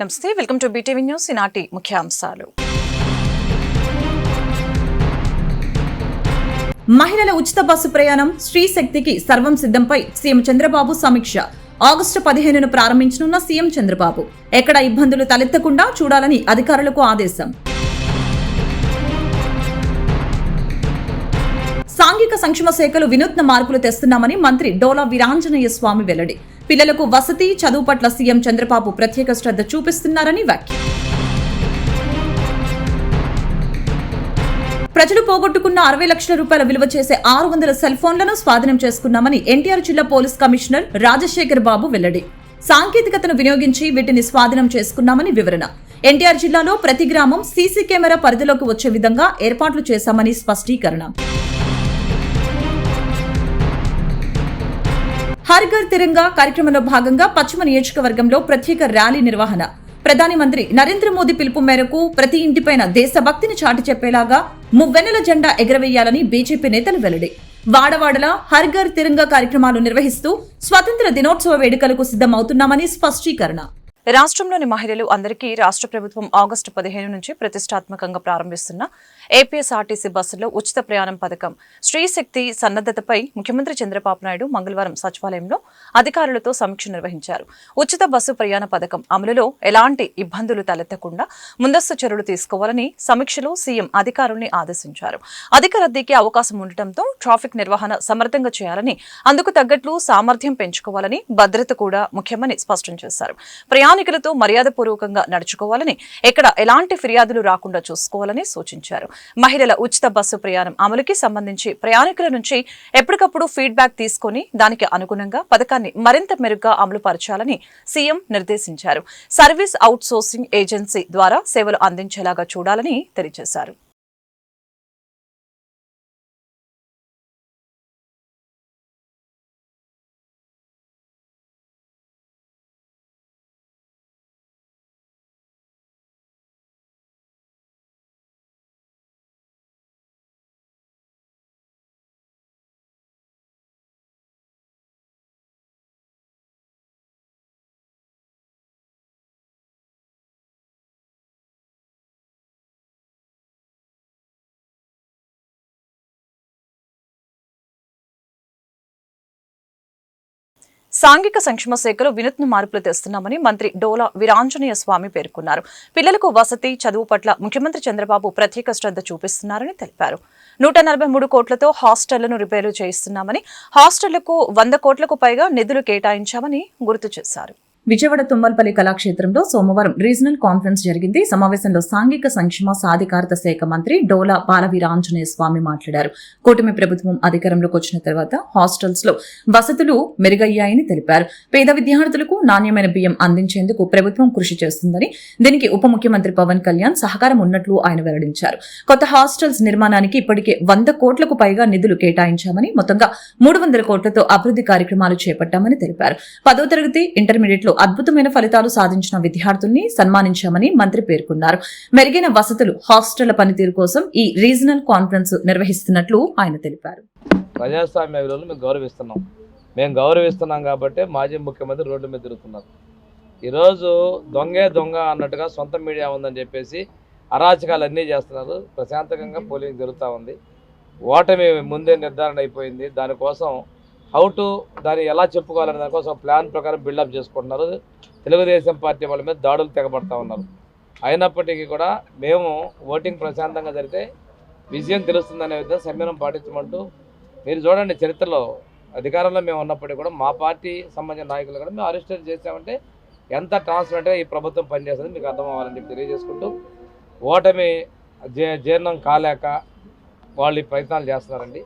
నమస్తే, welcome to BTV news. ఈనాటి ముఖ్యాంశాలు. మహిళల ఉచిత బస్సు ప్రయాణం స్త్రీ శక్తికి సర్వం సిద్ధంపై సీఎం చంద్రబాబు సమీక్ష. ఆగస్టు 15న ప్రారంభించనున్న సీఎం చంద్రబాబు ఎక్కడ ఇబ్బందులు తలెత్తకుండా చూడాలని అధికారులకు ఆదేశం. సాంఘిక సంక్షేమ శాఖలు వినూత్న మార్పులు తెస్తున్నామని మంత్రి డోలా వీరాంజనేయ స్వామి వెల్లడి. పిల్లలకు వసతి, చదువు పట్ల సీఎం చంద్రబాబు ప్రత్యేక శ్రద్ధ చూపిస్తున్నారని వ్యాఖ్య. ప్రజలు పోగొట్టుకున్న 60 లక్షల రూపాయల విలువ చేసే 600 సెల్ ఫోన్లను స్వాధీనం చేసుకున్నామని ఎన్టీఆర్ జిల్లా పోలీస్ కమిషనర్ రాజశేఖర్ బాబు వెల్లడి. సాంకేతికతను వినియోగించి వీటిని స్వాధీనం చేసుకున్నామని వివరణ. ఎన్టీఆర్ జిల్లాలో ప్రతి గ్రామం సీసీ కెమెరా పరిధిలోకి వచ్చే విధంగా ఏర్పాట్లు చేశామని స్పష్టీకరణ. హర్ ఘర్ తిరంగా కార్యక్రమంలో భాగంగా పశ్చిమ నియోజకవర్గంలో ప్రత్యేక ర్యాలీ నిర్వహణ. ప్రధాని మంత్రి నరేంద్ర మోదీ పిలుపు మేరకు ప్రతి ఇంటిపైన దేశభక్తిని చాటి చెప్పేలాగా మువ్వెన్నెల జెండా ఎగరవేయాలని బీజేపీ నేతలు వెల్లడి. వాడవాడలా హర్ ఘర్ తిరంగా కార్యక్రమాలు నిర్వహిస్తూ స్వాతంత్ర దినోత్సవ వేడుకలకు సిద్ధమవుతున్నామని స్పష్టీకరణ. రాష్ట్రంలోని మహిళలు అందరికీ రాష్ట్ర ప్రభుత్వం ఆగస్టు 15 నుంచి ప్రతిష్టాత్మకంగా ప్రారంభిస్తున్న ఏపీఎస్ఆర్టీసీ బస్సుల్లో ఉచిత ప్రయాణం పథకం స్త్రీ శక్తి సన్నద్ధతపై ముఖ్యమంత్రి చంద్రబాబు నాయుడు మంగళవారం సచివాలయంలో అధికారులతో సమీక్ష నిర్వహించారు. ఉచిత బస్సు ప్రయాణ పథకం అమలులో ఎలాంటి ఇబ్బందులు తలెత్తకుండా ముందస్తు చర్యలు తీసుకోవాలని సమీక్షలో సీఎం అధికారుల్ని ఆదేశించారు. అధిక రద్దీకి అవకాశం ఉండటంతో ట్రాఫిక్ నిర్వహణ సమర్థంగా చేయాలని, అందుకు తగ్గట్లు సామర్థ్యం పెంచుకోవాలని, భద్రత కూడా ముఖ్యమని స్పష్టం చేశారు. ప్రయాణికులతో మర్యాదపూర్వకంగా నడుచుకోవాలని, ఎక్కడ ఎలాంటి ఫిర్యాదులు రాకుండా చూసుకోవాలని సూచించారు. మహిళల ఉచిత బస్సు ప్రయాణం అమలుకి సంబంధించి ప్రయాణికుల నుంచి ఎప్పటికప్పుడు ఫీడ్బ్యాక్ తీసుకుని దానికి అనుగుణంగా పథకాన్ని మరింత మెరుగ్గా అమలు పరచాలని సీఎం నిర్దేశించారు. సర్వీస్ అవుట్ సోర్సింగ్ ఏజెన్సీ ద్వారా సేవలు అందించేలాగా చూడాలని తెలియజేశారు. సాంఘిక సంక్షేమ శాఖలో వినూత్న మార్పులు తెస్తున్నామని మంత్రి డోలా వీరాంజనేయ స్వామి పేర్కొన్నారు. పిల్లలకు వసతి, చదువు పట్ల ముఖ్యమంత్రి చంద్రబాబు ప్రత్యేక శ్రద్ధ చూపిస్తున్నారని తెలిపారు. 143 కోట్లతో హాస్టళ్లను రిపేరు చేయిస్తున్నామని, హాస్టళ్లకు 100 కోట్లకు పైగా నిధులు కేటాయించామని గుర్తు చేశారు. విజయవాడ తుమ్మలపల్లి కళాక్షేత్రంలో సోమవారం రీజనల్ కాన్ఫరెన్స్ జరిగింది. సమావేశంలో సాంఘిక సంక్షేమ సాధికారత శాఖ మంత్రి డోలా బాలవీరాంజనేయ స్వామి మాట్లాడారు. కూటమి ప్రభుత్వం అధికారంలోకి వచ్చిన తర్వాత హాస్టల్స్ లో వసతులు మెరుగయ్యాయని తెలిపారు. పేద విద్యార్థులకు నాణ్యమైన బియ్యం అందించేందుకు ప్రభుత్వం కృషి చేస్తుందని, దీనికి ఉప ముఖ్యమంత్రి పవన్ కళ్యాణ్ సహకారం ఉన్నట్లు ఆయన వెల్లడించారు. కొత్త హాస్టల్స్ నిర్మాణానికి ఇప్పటికే 100 కోట్లకు పైగా నిధులు కేటాయించామని, మొత్తంగా 300 కోట్లతో అభివృద్ధి కార్యక్రమాలు చేపట్టామని తెలిపారు. 10వ తరగతి, ఇంటర్మీడియట్ లో అద్భుతమైన ఫలితాలు సాధించిన విద్యార్థుల్ని సన్మానించామని మంత్రి పేర్కొన్నారు. మెరుగైన వసతులు, హాస్టళ్ల పనితీరు కోసం ఈ రీజనల్ కాన్ఫరెన్స్ నిర్వహిస్తున్నట్లు ఆయన తెలిపారు. ప్రజాస్వామ్య విలువలు మేము గౌరవిస్తున్నాం కాబట్టి మాజీ ముఖ్యమంత్రి రోడ్ల మీద తిరుగుతున్నారు. ఈరోజు దొంగ అన్నట్టుగా సొంత మీడియా ఉందని చెప్పేసి అరాచకాలు అన్నీ చేస్తున్నారు. ప్రశాంతంగా పోలింగ్ జరుగుతూ ఉంది. ఓటమి ముందే నిర్ధారణ అయిపోయింది. దానికోసం దాన్ని ఎలా చెప్పుకోవాలనే దానికోసం ప్లాన్ ప్రకారం బిల్డప్ చేసుకుంటున్నారు. తెలుగుదేశం పార్టీ వాళ్ళ మీద దాడులు తెగబడతా ఉన్నారు. అయినప్పటికీ కూడా మేము ఓటింగ్ ప్రశాంతంగా జరిగితే విజయం తెలుస్తుందనే విధంగా సంయమనం పాటించమంటూ, మీరు చూడండి, చరిత్రలో అధికారంలో మేము ఉన్నప్పటికీ కూడా మా పార్టీ సంబంధించిన నాయకులు కూడా మేము అరెస్ట్ చేసామంటే ఎంత ట్రాన్స్పరెంట్గా ఈ ప్రభుత్వం పనిచేస్తుంది మీకు అర్థం అవ్వాలని చెప్పి తెలియజేసుకుంటూ, ఓటమి జీర్ణం కాలేక వాళ్ళు ఈ ప్రయత్నాలు చేస్తున్నారండి.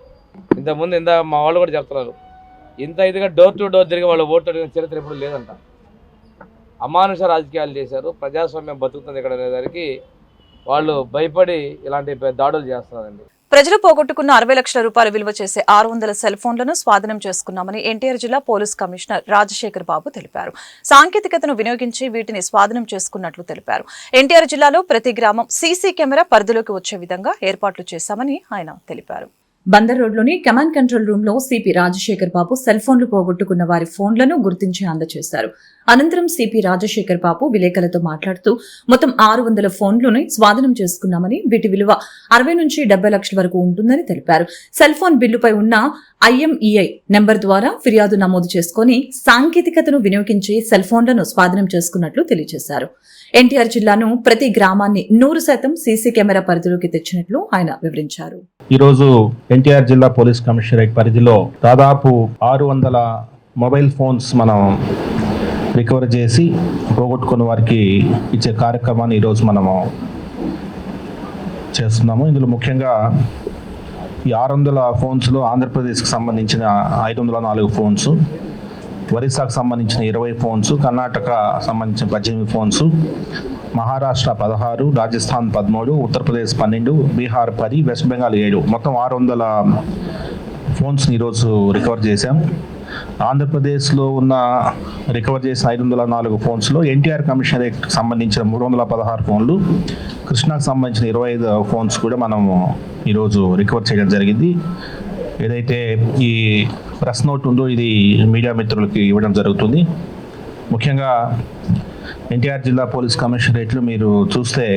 ఇంతకుముందు మా వాళ్ళు కూడా చెప్తున్నారు, ఇంత ఇదిగా డోర్ టు డోర్ తిరిగి వాళ్ళు ఓటు అడిగిన చరిత్ర ఎప్పుడు లేదంట. అమానుష రాజకీయాలు చేశారు. ప్రజాస్వామ్యం బతుకుతుంది ఇక్కడ అనేదానికి వాళ్ళు భయపడి ఇలాంటి దాడులు చేస్తున్నారండి. ప్రజలు పోగొట్టుకున్న 60 లక్షల రూపాయల విలువ చేసే 600 సెల్ ఫోన్లను స్వాధీనం చేసుకున్నామని ఎన్టీఆర్ జిల్లా పోలీస్ కమిషనర్ రాజశేఖర్ బాబు తెలిపారు. సాంకేతికతను వినియోగించి వీటిని స్వాధీనం చేసుకున్నట్లు తెలిపారు. ఎన్టీఆర్ జిల్లాలో ప్రతి గ్రామం సీసీ కెమెరా పరిధిలోకి వచ్చే విధంగా ఏర్పాట్లు చేశామని ఆయన తెలిపారు. బందర్ రోడ్లోని కమాండ్ కంట్రోల్ రూమ్ లో సిపి రాజశేఖర్ బాబు సెల్ ఫోన్లు పోగొట్టుకున్న వారి ఫోన్లను గుర్తించి అందజేశారు. అనంతరం సిపి రాజశేఖర్ బాబు విలేకరులతో మాట్లాడుతూ మొత్తం 600 ఫోన్లను స్వాధీనం చేసుకున్నామని, వీటి విలువ 60 నుంచి 70 లక్షల వరకు ఉంటుందని తెలిపారు. సెల్ ఫోన్ బిల్లుపై ఉన్న IMEI నెంబర్ ద్వారా ఫిర్యాదు నమోదు చేసుకుని సాంకేతికతను వినియోగించి సెల్ ఫోన్లను స్వాధీనం చేసుకున్నట్లు తెలియజేశారు. ఎన్టీఆర్ జిల్లాను ప్రతి గ్రామాన్ని 100% సీసీ కెమెరా పరిధిలోకి తెచ్చినట్లు ఆయన వివరించారు. ఈరోజు ఎన్టీఆర్ జిల్లా పోలీస్ కమిషనరేట్ పరిధిలో దాదాపు 600 మొబైల్ ఫోన్స్ మనం రికవర్ చేసి పోగొట్టుకున్న వారికి ఇచ్చే కార్యక్రమాన్ని ఈరోజు మనము చేస్తున్నాము. ఇందులో ముఖ్యంగా ఈ 600 ఫోన్స్లో ఆంధ్రప్రదేశ్కి సంబంధించిన 504 ఫోన్స్, ఒరిస్సాకు సంబంధించిన 20 ఫోన్స్, కర్ణాటక సంబంధించిన 18 ఫోన్స్, మహారాష్ట్ర 16, రాజస్థాన్ 13, ఉత్తరప్రదేశ్ 12, బీహార్ 10, వెస్ట్ బెంగాల్ 7, మొత్తం 600 ఫోన్స్ని ఈరోజు రికవర్ చేశాం. ఆంధ్రప్రదేశ్లో ఉన్న రికవర్ చేసిన 504 ఫోన్స్లో ఎన్టీఆర్ కమిషనరేట్కి సంబంధించిన 316 ఫోన్లు, కృష్ణాకు సంబంధించిన 25 ఫోన్స్ కూడా మనము ఈరోజు రికవర్ చేయడం జరిగింది. ఏదైతే ఈ ప్రెస్ నోట్ ఉందో ఇది మీడియా మిత్రులకి ఇవ్వడం జరుగుతుంది. ముఖ్యంగా ఎన్టీఆర్ జిల్లా పోలీస్ కమిషనరేట్లు మీరు చూస్తే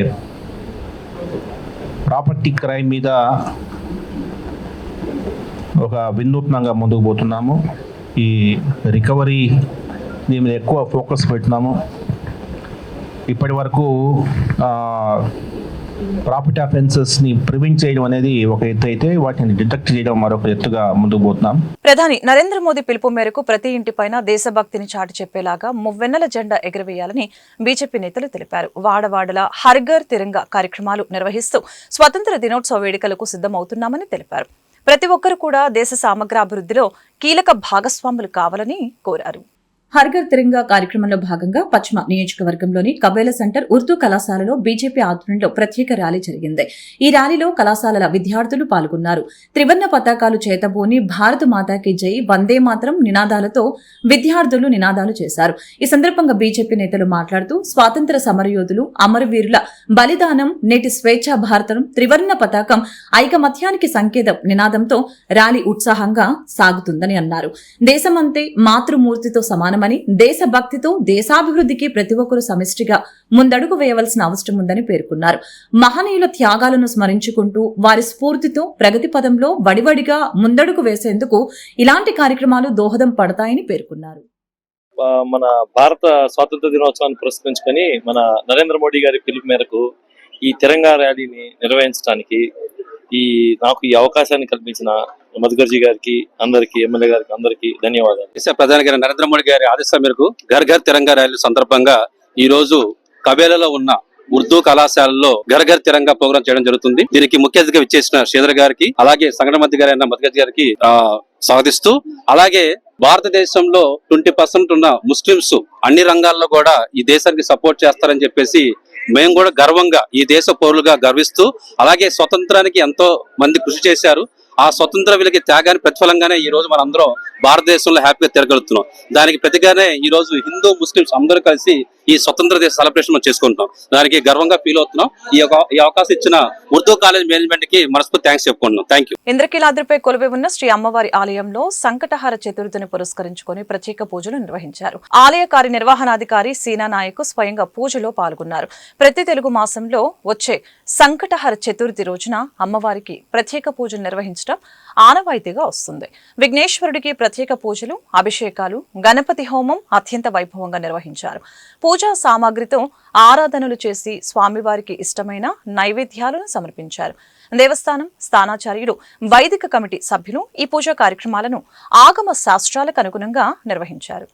ప్రాపర్టీ క్రైమ్ మీద ఒక వినూత్నంగా ముందుకు పోతున్నాము. ఈ రికవరీ దీని మీద ఎక్కువ ఫోకస్ పెట్టినాము. ఇప్పటి వరకు ప్రాపర్టీ అఫెన్సెస్ని ప్రివెంట్ చేయడం అనేది ఒక ఎత్తు అయితే, వాటిని డిటెక్ట్ చేయడం మరొక ఎత్తుగా ముందుకు పోతున్నాం. ప్రధాని నరేంద్ర మోదీ పిలుపు మేరకు ప్రతి ఇంటిపైన దేశభక్తిని చాటి చెప్పేలాగా మువ్వెన్నెల జెండా ఎగురవేయాలని బీజేపీ నేతలు తెలిపారు. వాడవాడల హర్ ఘర్ తిరంగా కార్యక్రమాలు నిర్వహిస్తూ స్వతంత్ర దినోత్సవ వేడుకలకు సిద్ధమవుతున్నామని తెలిపారు. ప్రతి ఒక్కరూ కూడా దేశ సమగ్రాభివృద్ధిలో కీలక భాగస్వాములు కావాలని కోరారు. హర్ఘర్ తిరంగా కార్యక్రమంలో భాగంగా పశ్చిమ నియోజకవర్గంలోని కబేల సెంటర్ ఉర్దూ కళాశాలలో బీజేపీ ఆధ్వర్యంలో ప్రత్యేక ర్యాలీ జరిగింది. ఈ ర్యాలీలో కళాశాలల విద్యార్థులు పాల్గొన్నారు. త్రివర్ణ పతాకాలు చేతబూని భారత మాతాకి జై, వందే మాత్రం నినాదాలతో విద్యార్థులు నినాదాలు చేశారు. ఈ సందర్భంగా బీజేపీ నేతలు మాట్లాడుతూ స్వాతంత్ర సమరయోధులు, అమరవీరుల బలిదానం, నేటి స్వేచ్ఛా భారతం, త్రివర్ణ పతాకం ఐకమత్యానికి సంకేతం నినాదంతో ర్యాలీ ఉత్సాహంగా సాగుతుందని అన్నారు. దేశమంతే మాతృమూర్తితో సమానం, దేశభక్తితో దేశాభివృద్ధికి ప్రతి ఒక్కరూ సమిష్టిగా ముందడుగు వేయవలసిన అవసరం ఉందని పేర్కొన్నారు. మహనీయుల త్యాగాలను స్మరించుకుంటూ వారి స్ఫూర్తితో ప్రగతి పదంలో వడివడిగా ముందడుగు వేసేందుకు ఇలాంటి కార్యక్రమాలు దోహదం పడతాయని పేర్కొన్నారు. మన భారత స్వాతంత్ర దినోత్సవాన్ని పురస్కరించుకొని మన నరేంద్ర మోడీ గారి పిలుపు మేరకు ఈ తిరంగా ర్యాలీని నిర్వహించడానికి నాకు ఈ అవకాశాన్ని కల్పించిన మధుకర్జీ గారికి, అందరికి, ఎమ్మెల్యే గారికి, అందరికి ధన్యవాదాలు. ప్రధాని గారి నరేంద్ర మోడీ గారి ఆదేశాల మేరకు ఘర్ ఘర్ తిరంగా ర్యాలీ సందర్భంగా ఈ రోజు కబేలలో ఉన్న ఉర్దూ కళాశాలలో ఘర్ ఘర్ తిరంగా ప్రోగ్రాం చేయడం జరుగుతుంది. దీనికి ముఖ్య అతిథిగా విచ్చేసిన శ్రీధర్ గారికి, అలాగే సంఘటన మంత్రి గారైన మధుకర్జీ గారికి స్వాగతిస్తూ, అలాగే భారతదేశంలో 20% ఉన్న ముస్లింస్ అన్ని రంగాల్లో కూడా ఈ దేశానికి సపోర్ట్ చేస్తారని చెప్పేసి మేము కూడా గర్వంగా ఈ దేశ పౌరులుగా గర్విస్తూ, అలాగే స్వతంత్రానికి ఎంతో మంది కృషి చేశారు. ఆ స్వతంత్ర వీళ్ళకి త్యాగానికి ప్రతిఫలంగానే ఈ రోజు మనందరం భారతదేశంలో హ్యాపీగా తిరగలుగుతున్నాం. దానికి ప్రతిగానే ఈ రోజు హిందూ ముస్లింస్ అందరూ కలిసి ఈ స్వతంత్ర దేశ సెలబ్రేషన్ మనం చేసుకుంటున్నాం. దానికి గర్వంగా ఫీల్ అవుతున్నాం. ఈ అవకాశం ఇచ్చిన ఉర్దూ కాలేజ్ మేనేజ్మెంట్ కి మనస్ఫూర్తి థ్యాంక్స్ చెప్పుకుంటున్నాం. Thank you. ఇంద్రకీలాద్రిపై కొలువై ఉన్న శ్రీ అమ్మవారి ఆలయంలో సంకటహార చతుర్థిని పురస్కరించుకొని ప్రత్యేక పూజలు నిర్వహించారు. ఆలయ కార్యనిర్వహణాధికారి సీనా నాయక్ స్వయంగా పూజలో పాల్గొన్నారు. ప్రతి తెలుగు మాసంలో వచ్చే సంకటహార చతుర్థి రోజున అమ్మవారికి ప్రత్యేక పూజలు నిర్వహించడం ఆనవాయితీగా వస్తుంది. విఘ్నేశ్వరుడికి ప్రత్యేక పూజలు, అభిషేకాలు, గణపతి హోమం అత్యంత వైభవంగా నిర్వహించారు. పూజా సామాగ్రితో ఆరాధనలు చేసి స్వామివారికి ఇష్టమైన నైవేద్యాలను సమర్పించారు. దేవస్థానం స్థానాచార్యులు, వైదిక కమిటీ సభ్యులు ఈ పూజా కార్యక్రమాలను ఆగమ శాస్త్రాలకు అనుగుణంగా నిర్వహించారు.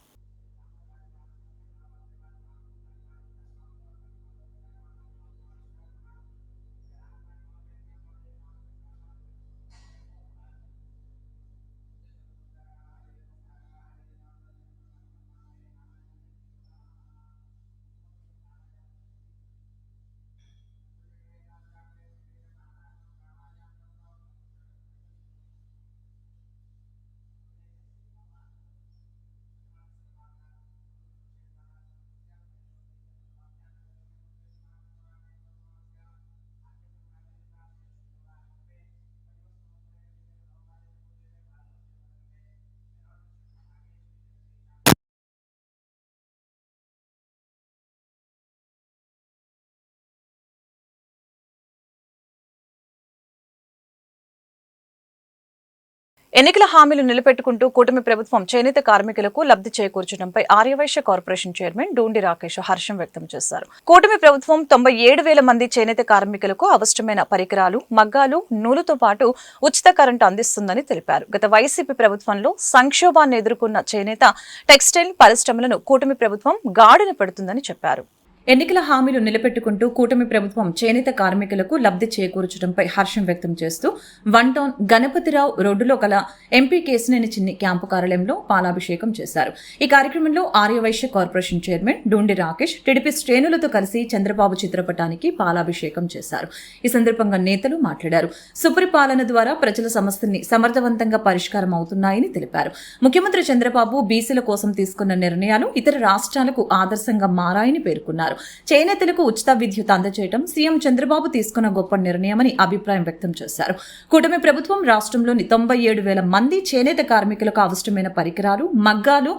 ఎన్నికల హామీలు నిలబెట్టుకుంటూ కూటమి ప్రభుత్వం చేనేత కార్మికులకు లబ్ధి చేకూర్చడంపై ఆర్యవైశ్య కార్పొరేషన్ చైర్మన్ డూండి రాకేష్ హర్షం వ్యక్తం చేశారు. కూటమి ప్రభుత్వం 97,000 మంది చేనేత కార్మికులకు అవసరమైన పరికరాలు, మగ్గాలు, నూలుతో పాటు ఉచిత కరెంటు అందిస్తుందని తెలిపారు. గత వైసీపీ ప్రభుత్వంలో సంక్షోభాన్ని ఎదుర్కొన్న చేనేత, టెక్స్టైల్ పరిశ్రమలను కూటమి ప్రభుత్వం గాడిన పెడుతుందని చెప్పారు. ఎన్నికల హామీలు నిలబెట్టుకుంటూ కూటమి ప్రభుత్వం చేనేత కార్మికులకు లబ్ధి చేకూర్చడంపై హర్షం వ్యక్తం చేస్తూ 1 టౌన్ గణపతిరావు రోడ్డులో గల ఎంపీ కేశినేని చిన్ని క్యాంపు కార్యాలయంలో పాలాభిషేకం చేశారు. ఈ కార్యక్రమంలో Arya Vysya corporation chairman Dundi Rakesh TDP శ్రేణులతో కలిసి చంద్రబాబు చిత్రపటానికి పాలాభిషేకం చేశారు. ఈ సందర్భంగా నేతలు మాట్లాడారు. సుపరిపాలన ద్వారా ప్రజల సమస్యల్ని సమర్థవంతంగా పరిష్కారం అవుతున్నాయని తెలిపారు. ముఖ్యమంత్రి చంద్రబాబు బీసీల కోసం తీసుకున్న నిర్ణయాలు ఇతర రాష్ట్రాలకు ఆదర్శంగా మారాయని పేర్కొన్నారు. చేనేతలకు ఉచిత విద్యుత్ అందజేయడం సీఎం చంద్రబాబు తీసుకున్న గొప్ప నిర్ణయమని అభిప్రాయం వ్యక్తం చేశారు. కూటమి ప్రభుత్వం రాష్ట్రంలోని 97,000 మంది చేనేత కార్మికులకు అవసరమైన పరికరాలు, మగ్గాలు,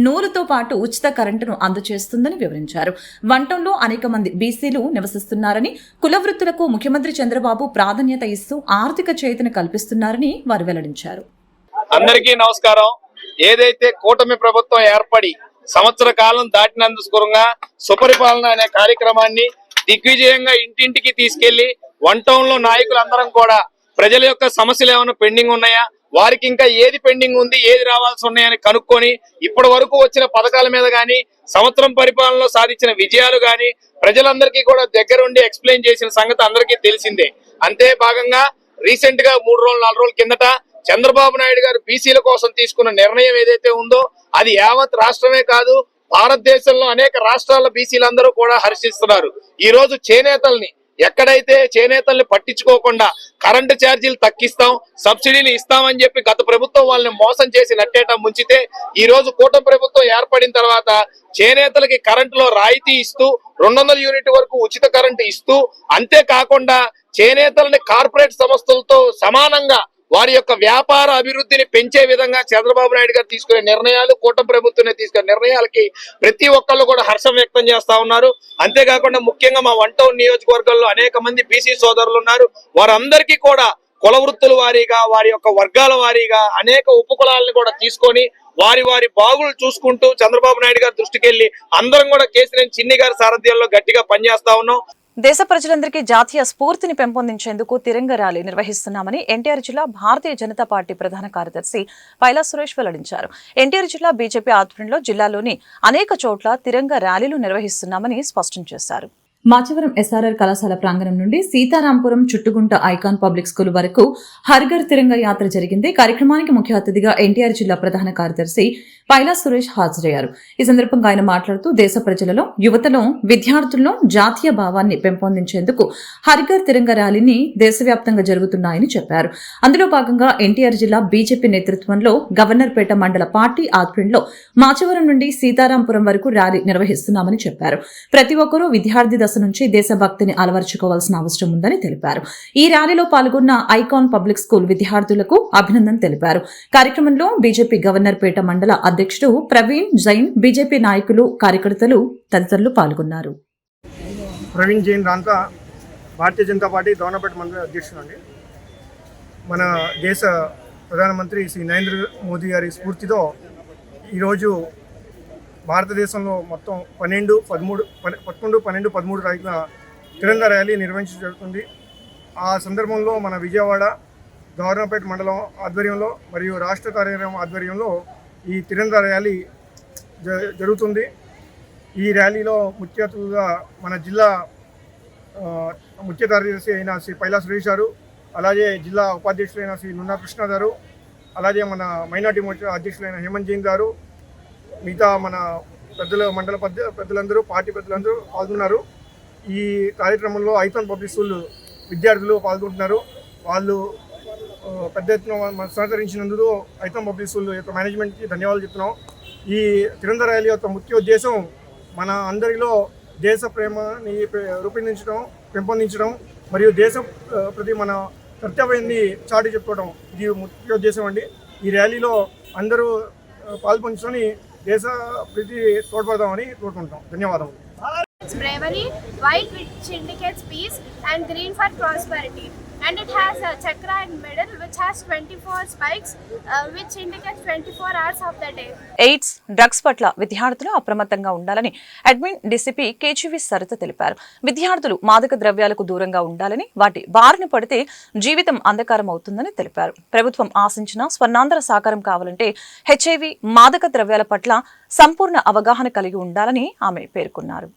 నూలుతో పాటు ఉచిత కరెంటును అందజేస్తుందని వివరించారు. 1 టౌన్లో అనేక మంది బీసీలు నివసిస్తున్నారని, కుల వృత్తులకు ముఖ్యమంత్రి చంద్రబాబు ప్రాధాన్యత ఇస్తూ ఆర్థిక చేతన కల్పిస్తున్నారని వారు వెల్లడించారు. అందరికీ నమస్కారం. ఏదైతే కూటమి ప్రభుత్వం ఏర్పడి సంవత్సర కాలం దాటినందుకుగా సుపరిపాలన అనే కార్యక్రమాన్ని దిగ్విజయంగా ఇంటింటికి తీసుకెళ్లి 1 టౌన్ లో నాయకులందరం కూడా ప్రజల యొక్క సమస్యలు ఏమైనా పెండింగ్ ఉన్నాయా, వారికి ఇంకా ఏది పెండింగ్ ఉంది, ఏది రావాల్సి ఉన్నాయని కనుక్కొని ఇప్పటి వరకు వచ్చిన పథకాల మీద గాని, సంవత్సరం పరిపాలనలో సాధించిన విజయాలు గాని ప్రజలందరికీ కూడా దగ్గరుండి ఎక్స్ప్లెయిన్ చేసిన సంగతి అందరికీ తెలిసిందే. అంతే భాగంగా రీసెంట్ గా 3 రోజులు 4 రోజుల కిందట చంద్రబాబు నాయుడు గారు బీసీల కోసం తీసుకున్న నిర్ణయం ఏదైతే ఉందో అది యావత్ రాష్ట్రమే కాదు, భారతదేశంలో అనేక రాష్ట్రాల బీసీలందరూ కూడా హర్షిస్తున్నారు. ఈ రోజు చేనేతల్ని ఎక్కడైతే చేనేతల్ని పట్టించుకోకుండా కరెంటు ఛార్జీలు తగ్గిస్తాం, సబ్సిడీలు ఇస్తామని చెప్పి గత ప్రభుత్వం వాళ్ళని మోసం చేసి నట్టేట ముంచితే ఈ రోజు కూటమి ప్రభుత్వం ఏర్పడిన తర్వాత చేనేతలకి కరెంటులో రాయితీ ఇస్తూ 200 యూనిట్ వరకు ఉచిత కరెంటు ఇస్తూ, అంతేకాకుండా చేనేతలని కార్పొరేట్ సంస్థలతో సమానంగా వారి యొక్క వ్యాపార అభివృద్ధిని పెంచే విధంగా చంద్రబాబు నాయుడు గారు తీసుకునే నిర్ణయాలు, కూటమి ప్రభుత్వం తీసుకునే నిర్ణయాలకి ప్రతి ఒక్కళ్ళు కూడా హర్షం వ్యక్తం చేస్తా ఉన్నారు. అంతేకాకుండా ముఖ్యంగా మా 1 టౌన్ నియోజకవర్గంలో అనేక మంది బీసీ సోదరులు ఉన్నారు. వారందరికీ కూడా కుల వృత్తుల వారీగా, వారి యొక్క వర్గాల వారీగా అనేక ఉపకులాలను కూడా తీసుకొని వారి వారి బాగులు చూసుకుంటూ చంద్రబాబు నాయుడు గారి దృష్టికి వెళ్లి అందరం కూడా కేశినేని చిన్ని గారి సారథ్యంలో గట్టిగా పనిచేస్తా ఉన్నాం. దేశ ప్రజలందరికీ జాతీయ స్ఫూర్తిని పెంపొందించేందుకు తిరంగ ర్యాలీ నిర్వహిస్తున్నామని ఎన్టీఆర్ జిల్లా భారతీయ జనతా పార్టీ ప్రధాన కార్యదర్శి పైలా సురేష్ వెల్లడించారు. ఎన్టీఆర్ జిల్లా బీజేపీ ఆధ్వర్యంలో జిల్లాలోని అనేక చోట్ల తిరంగ ర్యాలీలు నిర్వహిస్తున్నామని స్పష్టం చేశారు. మాచవరం ఎస్ఆర్ఆర్ కళాశాల ప్రాంగణం నుండి Sitarampuram Chuttugunta icon public school వరకు హర్ఘర్ తిరంగ యాత్ర జరిగింది. కార్యక్రమానికి ముఖ్య అతిథిగా ఎన్టీఆర్ జిల్లా ప్రధాన కార్యదర్శి పైలా సురేష్ హాజరయ్యారు. ఈ సందర్భంగా ఆయన మాట్లాడుతూ దేశ ప్రజలలో, యువతలో, విద్యార్థుల్లో జాతీయ భావాన్ని పెంపొందించేందుకు హర్ఘర్ తిరంగ ర్యాలీని దేశవ్యాప్తంగా జరుగుతున్నాయని చెప్పారు. అందులో భాగంగా ఎన్టీఆర్ జిల్లా బీజేపీ నేతృత్వంలో గవర్నర్పేట మండల పార్టీ ఆధ్వర్యంలో మాచవరం నుండి సీతారాంపురం వరకు ర్యాలీ నిర్వహిస్తున్నామని చెప్పారు. ప్రతి ఒక్కరూ విద్యార్థి దశ నుంచి దేశభక్తిని అలవర్చుకోవాల్సిన అవసరం ఉందని తెలిపారు. ఈ ర్యాలీలో పాల్గొన్న ఐకాన్ పబ్లిక్ స్కూల్ విద్యార్థులకు అభినందన తెలిపారు. కార్యక్రమంలో బీజేపీ గవర్నర్పేట మండల అధ్యక్షుడు ప్రవీణ్ జైన్, బీజేపీ నాయకులు, కార్యకర్తలు తదితరులు పాల్గొన్నారు. ప్రవీణ్ జైన్ రాంతా, భారతీయ జనతా పార్టీ గవర్నర్పేట మండల అధ్యక్షుడు అండి. మన దేశ ప్రధానమంత్రి శ్రీ నరేంద్ర మోదీ గారి స్ఫూర్తితో ఈరోజు భారతదేశంలో మొత్తం 11, 12 తారీఖున తిరంగ ర్యాలీ నిర్వహించడం జరుగుతుంది. ఆ సందర్భంలో మన విజయవాడ గవర్నర్పేట మండలం ఆధ్వర్యంలో మరియు రాష్ట్ర కార్యాలయం ఆధ్వర్యంలో ఈ తిరంగ ర్యాలీ జరుగుతుంది. ఈ ర్యాలీలో ముఖ్య అతిథులుగా మన జిల్లా ముఖ్య కార్యదర్శి అయిన శ్రీ పైలా సురేష్ గారు, అలాగే జిల్లా ఉపాధ్యక్షులైన శ్రీ నున్నా కృష్ణ గారు, అలాగే మన మైనార్టీ మోర్చా అధ్యక్షులైన హేమంత్ జైన్ గారు, మిగతా మన పెద్దల మండల పెద్దలందరూ, పార్టీ పెద్దలందరూ పాల్గొన్నారు. ఈ కార్యక్రమంలో ఐకాన్ పబ్లిక్ స్కూల్ విద్యార్థులు పాల్గొంటున్నారు. వాళ్ళు పెద్ద ఎత్తున సహకరించినందుకు ఐకాన్ పబ్లిక్ స్కూల్ యొక్క మేనేజ్మెంట్కి ధన్యవాదాలు చెప్తున్నాం. ఈ తిరంగ ర్యాలీ యొక్క ముఖ్య ఉద్దేశం మన అందరిలో దేశ ప్రేమని రూపొందించడం, పెంపొందించడం మరియు దేశం ప్రతి మన కర్తవ్యాన్ని చాటి చెప్పుకోవడం ఇది ముఖ్య ఉద్దేశం అండి. ఈ ర్యాలీలో అందరూ పాల్పంచుకొని దేశ ప్రీతి తోడ్పడదామని కోరుకుంటాం. ధన్యవాదాలు. Bravery, white which indicates peace, and green for prosperity. and it has a chakra in middle which has 24 spikes which indicates 24 hours of the day. AIDS, drugs పట్ల విద్యార్థులు అప్రమత్తంగా ఉండాలని అడ్మిన్ డీసీపీ కేజీవి సరిత తెలిపారు. విద్యార్థులు మాదక ద్రవ్యాలకు దూరంగా ఉండాలని, వాటి బారిన పడితే జీవితం అంధకారం అవుతుందని తెలిపారు. ప్రభుత్వం ఆశించిన స్వర్ణాంధ్ర సాకారం కావాలంటే హెచ్ఐవి, మాదక ద్రవ్యాల పట్ల సంపూర్ణ అవగాహన కలిగి ఉండాలని ఆమె పేర్కొన్నారు.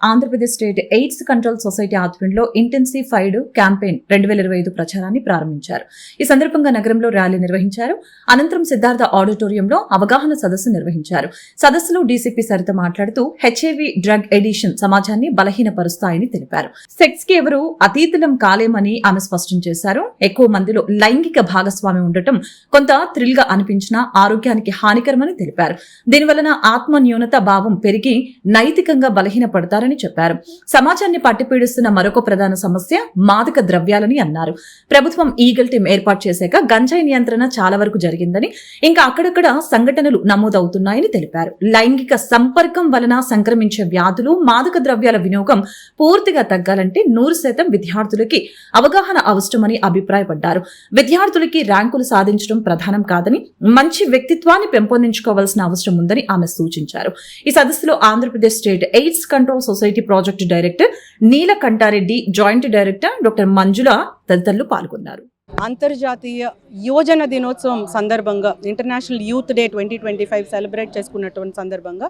Andhra Pradesh state AIDS control society ఆధ్వర్యంలో ఇంటెన్సిఫైడ్ క్యాంపెయిన్ 2025 ప్రచారాన్ని ప్రారంభించారు. ఈ సందర్భంగా నగరంలో ర్యాలీ నిర్వహించారు. అనంతరం సిద్ధార్థ ఆడిటోరియంలో అవగాహన సదస్సు నిర్వహించారు. సదస్సులో డీసీపీ సరిత మాట్లాడుతూ హెచ్ఐవి డ్రగ్ ఎడిషన్ సమాజాన్ని బలహీనపరుస్తాయని తెలిపారు. సెక్స్ కి ఎవరు అతీతులం కాలేమని ఆమె స్పష్టం చేశారు. ఎక్కువ మందిలో లైంగిక భాగస్వామి ఉండటం కొంత థ్రిల్ గా అనిపించినా ఆరోగ్యానికి హానికరమని తెలిపారు. దీనివలన ఆత్మ న్యూనత భావం పెరిగి నైతికంగా బలహీనపడతారని చెప్పారు. సమాజాన్ని పట్టిపీడిస్తున్న మరొక ప్రధాన సమస్య మాదక ద్రవ్యాలని అన్నారు. ప్రభుత్వం ఈగల్ టీం ఏర్పాటు చేశాక గంజాయి నియంత్రణ చాలా వరకు జరిగిందని, ఇంకా అక్కడక్కడ సంఘటనలు నమోదవుతున్నాయని తెలిపారు. లైంగిక సంపర్కం వలన సంక్రమించే వ్యాధులు, మాదక ద్రవ్యాల వినియోగం పూర్తిగా తగ్గాలంటే 100% విద్యార్థులకి అవగాహన అవసరమని అభిప్రాయపడ్డారు. విద్యార్థులకి ర్యాంకులు సాధించడం ప్రధానం కాదని, మంచి వ్యక్తిత్వాన్ని పెంపొందించుకోవాల్సిన అవసరం ఉందని ఆమె సూచించారు. ఈ సదస్సులో Andhra Pradesh state AIDS control society project director Neelakanta Reddy, joint director doctor Manjula తదితరులు పాల్గొన్నారు. అంతర్జాతీయ యువజన దినోత్సవం సందర్భంగా ఇంటర్నేషనల్ యూత్ డే 2025 సెలబ్రేట్ చేసుకున్నటువంటి సందర్భంగా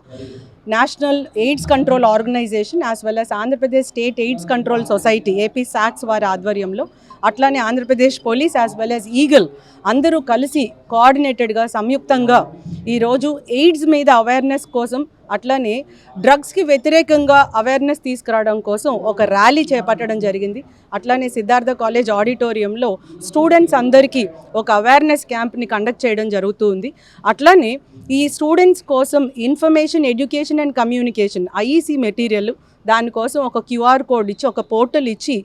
national AIDS control organisation as well as Andhra Pradesh state AIDS control society AP సాక్స్ వారి ఆధ్వర్యంలో, అట్లానే Andhra Pradesh police as well as Eagle అందరూ కలిసి కోఆర్డినేటెడ్గా సంయుక్తంగా ఈరోజు ఎయిడ్స్ మీద అవేర్నెస్ కోసం, అట్లానే డ్రగ్స్కి వ్యతిరేకంగా అవేర్నెస్ తీసుకురావడం కోసం ఒక ర్యాలీ చేపట్టడం జరిగింది. అట్లానే సిద్ధార్థ కాలేజ్ ఆడిటోరియంలో స్టూడెంట్స్ అందరికీ ఒక అవేర్నెస్ క్యాంప్ని కండక్ట్ చేయడం జరుగుతుంది. అట్లానే ఈ స్టూడెంట్స్ కోసం information education and communication IEC material, దానికోసం ఒక క్యూఆర్ కోడ్ ఇచ్చి, ఒక పోర్టల్ ఇచ్చి,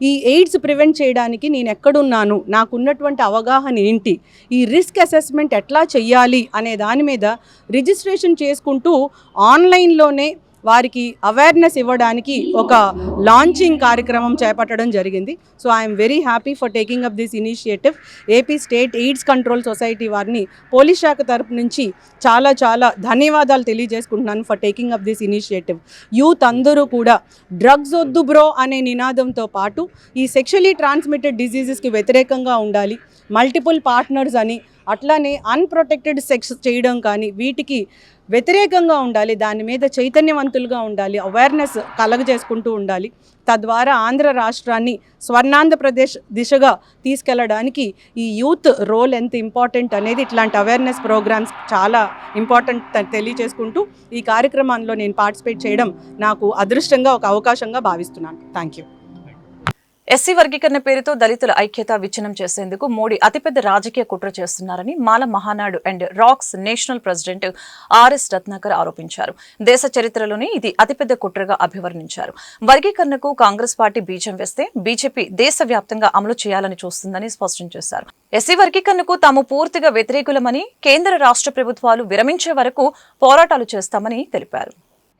ఈ ఎయిడ్స్ ప్రివెంట్ చేయడానికి నేను ఎక్కడున్నాను, నాకున్నటువంటి అవగాహన ఏంటి, ఈ రిస్క్ అసెస్మెంట్ ఎట్లా చెయ్యాలి అనే దాని మీద రిజిస్ట్రేషన్ చేసుకుంటూ ఆన్లైన్లోనే వారికి అవేర్నెస్ ఇవ్వడానికి ఒక లాంచింగ్ కార్యక్రమం చేపట్టడం జరిగింది. So I'm very happy for taking up this initiative. AP state AIDS control society వారిని పోలీస్ శాఖ తరపు నుంచి చాలా చాలా ధన్యవాదాలు తెలియజేసుకుంటున్నాను for taking up this initiative. Youth అందరూ కూడా డ్రగ్స్ వద్దు బ్రో అనే నినాదంతో పాటు ఈ సెక్షువల్లీ ట్రాన్స్మిటెడ్ డిజీజెస్కి వ్యతిరేకంగా ఉండాలి, మల్టిపుల్ పార్ట్నర్స్ అని, అట్లానే అన్ప్రొటెక్టెడ్ సెక్స్ చేయడం కానీ వీటికి వ్యతిరేకంగా ఉండాలి, దాని మీద చైతన్యవంతులుగా ఉండాలి, అవేర్నెస్ కలగజేసుకుంటూ ఉండాలి. తద్వారా ఆంధ్ర రాష్ట్రాన్ని స్వర్ణాంధ్రప్రదేశ్ దిశగా తీసుకెళ్లడానికి ఈ యూత్ రోల్ ఎంత ఇంపార్టెంట్ అనేది ఇట్లాంటి అవేర్నెస్ ప్రోగ్రామ్స్ చాలా ఇంపార్టెంట్ తెలియజేసుకుంటూ ఈ కార్యక్రమంలో నేను పార్టిసిపేట్ చేయడం నాకు అదృష్టంగా ఒక అవకాశంగా భావిస్తున్నాను. Thank you. ఎస్సీ వర్గీకరణ పేరుతో దళితుల ఐక్యత విచ్ఛిన్నం చేసేందుకు మోడీ అతిపెద్ద రాజకీయ కుట్ర చేస్తున్నారని మాల మహానాడు అండ్ రాక్స్ నేషనల్ ప్రెసిడెంట్ ఆర్ఎస్ రత్నాకర్ ఆరోపించారు. దేశ చరిత్రలోనే ఇది అతిపెద్ద కుట్రగా అభివర్ణించారు. వర్గీకరణకు కాంగ్రెస్ పార్టీ బీజం వేస్తే బీజేపీ దేశవ్యాప్తంగా అమలు చేయాలని చూస్తుందని స్పష్టం చేశారు. ఎస్సీ వర్గీకరణకు తాము పూర్తిగా వ్యతిరేకులమని, కేంద్ర రాష్ట్ర ప్రభుత్వాలు విరమించే వరకు పోరాటాలు చేస్తామని తెలిపారు.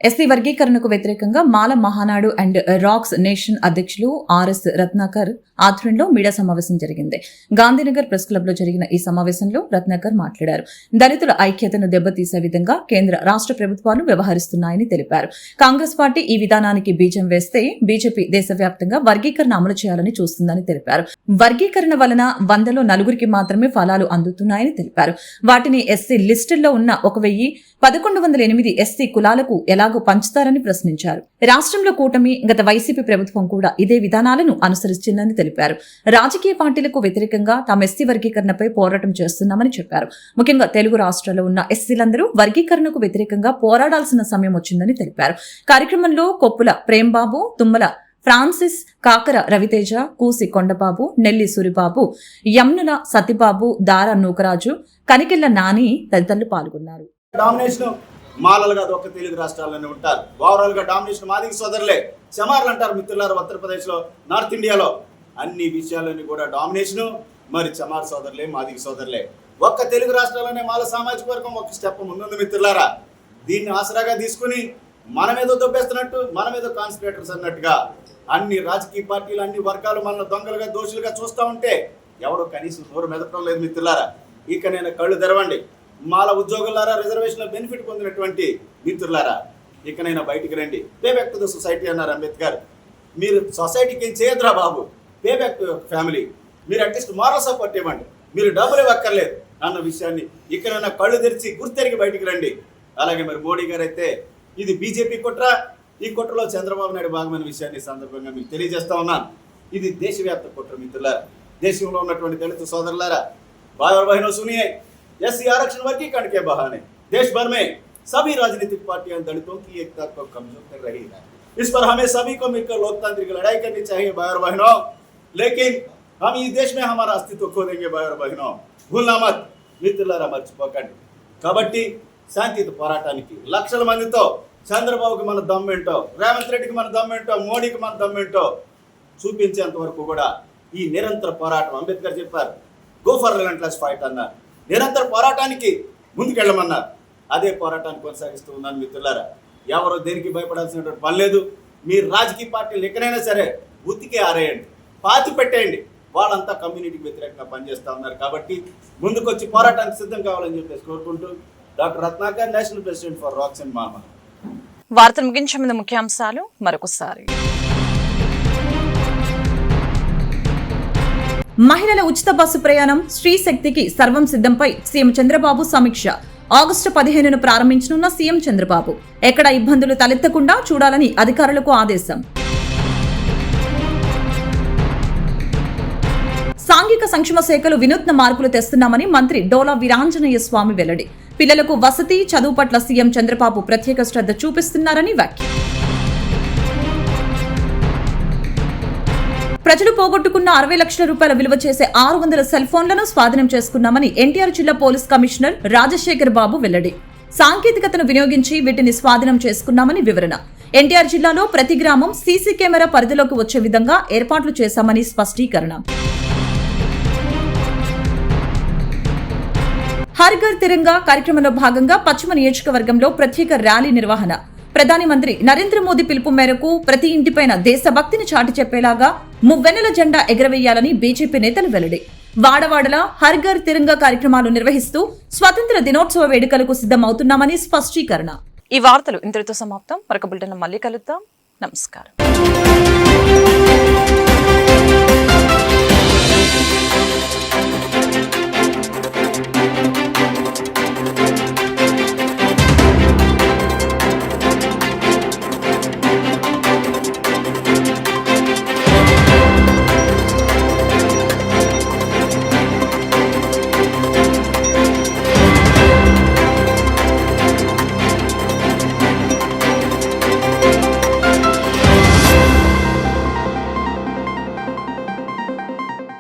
ఎస్సీ వర్గీకరణకు వ్యతిరేకంగా మాల మహానాడు అండ్ రాక్స్ నేషన్ అధ్యక్షులు ఆర్ఎస్ రత్నాకర్ ఆధ్వర్యంలో మీడియా సమావేశం జరిగింది. గాంధీనగర్ ప్రెస్ క్లబ్ లో జరిగిన ఈ సమావేశంలో రత్నాకర్ మాట్లాడారు. దళితుల ఐక్యతను దెబ్బతీసే విధంగా కేంద్ర రాష్ట్ర ప్రభుత్వాలు వ్యవహరిస్తున్నాయని తెలిపారు. కాంగ్రెస్ పార్టీ ఈ విధానానికి బీజం వేస్తే బీజేపీ దేశవ్యాప్తంగా వర్గీకరణ అమలు చేయాలని చూస్తుందని తెలిపారు. వర్గీకరణ వలన 100లో 4 మాత్రమే ఫలాలు అందుతున్నాయని తెలిపారు. వాటిని ఎస్సీ లిస్టుల్లో ఉన్న 1108 ఎస్సీ కులాలకు ఎలాగో పంచుతారని ప్రశ్నించారు. రాష్ట్రంలో కూటమి, గత వైసీపీ ప్రభుత్వం కూడా ఇదే విధానాలను అనుసరిస్తుందని తెలిపారు. రాజకీయ పార్టీలకు వ్యతిరేకంగా తాము ఎస్సీ వర్గీకరణపై పోరాటం చేస్తున్నామని చెప్పారు. ముఖ్యంగా తెలుగు రాష్ట్రాల్లో ఉన్న ఎస్సీలందరూ వర్గీకరణకు వ్యతిరేకంగా పోరాడాల్సిన సమయం వచ్చిందని తెలిపారు. కార్యక్రమంలో కొప్పుల ప్రేమ్బాబు, తుమ్మల ఫ్రాన్సిస్, కాకర రవితేజ, కూసి కొండబాబు, నెల్లి సూరిబాబు, యమ్నుల సతిబాబు, దారా నూకరాజు, కనికెళ్ల నాని తదితరులు పాల్గొన్నారు. డామినేషన్ మాలలు కాదు, ఒక్క తెలుగు రాష్ట్రాల్లోనే ఉంటారు. ఓవరాల్ గా డామినేషన్ మాదిగ సోదరులే, చమార్లు అంటారు మిత్రులారు. ఉత్తరప్రదేశ్ లో, నార్త్ ఇండియాలో అన్ని విషయాల్లోని కూడా డామినేషన్ మరి చమార్ సోదరులే, మాదిగ సోదరులే. ఒక్క తెలుగు రాష్ట్రాల్లోనే మాల సామాజిక వర్గం ఒక స్టెప్ ముందుంది మిత్రులారా. దీన్ని ఆసరాగా తీసుకుని మనమేదో దొబ్బేస్తున్నట్టు, మనమేదో కాన్స్పిరేటర్స్ అన్నట్టుగా అన్ని రాజకీయ పార్టీలు, అన్ని వర్గాలు మనల్ని దొంగలుగా, దోషులుగా చూస్తూ ఉంటే ఎవడో కనీసం నోరు మెదపడం లేదు మిత్రులారా. ఇక నేను కళ్ళు తెరవండి. మాల ఉద్యోగులారా, రిజర్వేషన్ల బెనిఫిట్ పొందినటువంటి మిత్రులారా, ఇకనైనా బయటికి రండి. Pay back to the society అన్నారు అంబేద్కర్. మీరు సొసైటీకి ఏం చేయదురా బాబు, పే బ్యాక్ టు ఫ్యామిలీ. మీరు అట్లీస్ట్ మారల్ సపోర్ట్ ఇవ్వండి, మీరు డబ్బులు ఇవ్వక్కర్లేదు అన్న విషయాన్ని ఇకనైనా కళ్ళు తెరిచి గుర్తెరిగి బయటికి రండి. అలాగే మరి మోడీ గారు అయితే ఇది బీజేపీ కుట్ర, ఈ కుట్రలో చంద్రబాబు నాయుడు భాగమైన విషయాన్ని సందర్భంగా మీకు తెలియజేస్తా ఉన్నాను. ఇది దేశవ్యాప్త కుట్ర మిత్రులారా. దేశంలో ఉన్నటువంటి దళిత సోదరులారా, भाई और बहनों सुनिए, एससी आरक्षण वर्गीकरण के बहाने देश भर में सभी राजनीतिक पार्टियां दलितों की एकता को कमजोर कर रही है। इस पर हमें सभी को मिलकर लोकतांत्रिक लड़ाई करनी चाहिए भाई और बहनों। लेकिन हम इस देश में हमारा अस्तित्व खो देंगे भाई और बहनों, भूलना मत మిత్రులారా, మర్చిపోకండి. కాబట్టి శాంతియుత పోరాటానికి లక్షల మందితో చంద్రబాబుకి మన దమ్మేంటో, రేవంత్ రెడ్డికి మన దమ్మేంటో, మోడీకి మన దమ్మేంటో చూపించేంత వరకు కూడా ఈ నిరంతర పోరాటం, అంబేద్కర్ చెప్పారు గో ఫర్ రిలెంట్లెస్ ఫైట్ అన్నారు. నిరంతర పోరాటానికి ముందుకెళ్ళమన్నారు. అదే పోరాటాన్ని కొనసాగిస్తూ ఉన్నాను మిత్రులారా. ఎవరో దేనికి భయపడాల్సినటువంటి పని లేదు. మీరు రాజకీయ పార్టీలు ఎక్కడైనా సరే ఉతికి ఆరేయండి, పాతి పెట్టేయండి. వాళ్ళంతా కమ్యూనిటీకి వ్యతిరేకంగా పనిచేస్తూ ఉన్నారు. కాబట్టి ముందుకొచ్చి పోరాటానికి సిద్ధం కావాలని చెప్పేసి కోరుకుంటూ, doctor Ratnakar, national president for racks and మామా. వార్తలు ముగించే ముందు ముఖ్యాంశాలు మరొకసారి. మహిళల ఉచిత బస్సు ప్రయాణం శ్రీశక్తికి సర్వం సిద్ధంపై సీఎం చంద్రబాబు సమీక్ష. ఆగస్టు 15న ప్రారంభించనున్న సీఎం చంద్రబాబు ఎక్కడ ఇబ్బందులు తలెత్తకుండా చూడాలని అధికారులకు ఆదేశం. సాంఘిక సంక్షేమ శాఖలు వినూత్న మార్పులు తెస్తున్నామని మంత్రి డోలా వీరాంజనేయ స్వామి వెల్లడి. పిల్లలకు వసతి, చదువు పట్ల సీఎం చంద్రబాబు ప్రత్యేక శ్రద్ధ చూపిస్తున్నారని వ్యాఖ్య. ప్రజలు పోగొట్టుకున్న 60 లక్షల రూపాయల విలువ చేసే 600 సెల్ ఫోన్లను స్వాధీనం చేసుకున్నామని ఎన్టీఆర్ జిల్లా పోలీస్ కమిషనర్ రాజశేఖర్ బాబు వెల్లడి. సాంకేతికతను వినియోగించి వీటిని స్వాధీనం చేసుకున్నామని వివరణ. ఎన్టీఆర్ జిల్లాలో ప్రతి గ్రామం సీసీ కెమెరా పరిధిలోకి వచ్చే విధంగా ఏర్పాట్లు చేశామని స్పష్టీకరణ. హర్ ఘర్ తిరంగా కార్యక్రమంలో భాగంగా పశ్చిమ నియోజకవర్గంలో ప్రత్యేక ర్యాలీ నిర్వహణ. ప్రధాని మంత్రి నరేంద్ర మోదీ పిలుపు మేరకు ప్రతి ఇంటిపైన దేశభక్తిని చాటి చెప్పేలాగా మువ్వెన్నెల జెండా ఎగరవేయాలని బీజేపీ నేతలు వెల్లడి. వాడవాడలా హర్ ఘర్ తిరంగా కార్యక్రమాలు నిర్వహిస్తూ స్వాతంత్ర దినోత్సవ వేడుకలకు సిద్ధమవుతున్నామని స్పష్టీకరణ. ఈ వార్తలు ఇంతటితో సమాప్తం. మరొక బులెటిన్లో మళ్ళీ కలుద్దాం. నమస్కారం.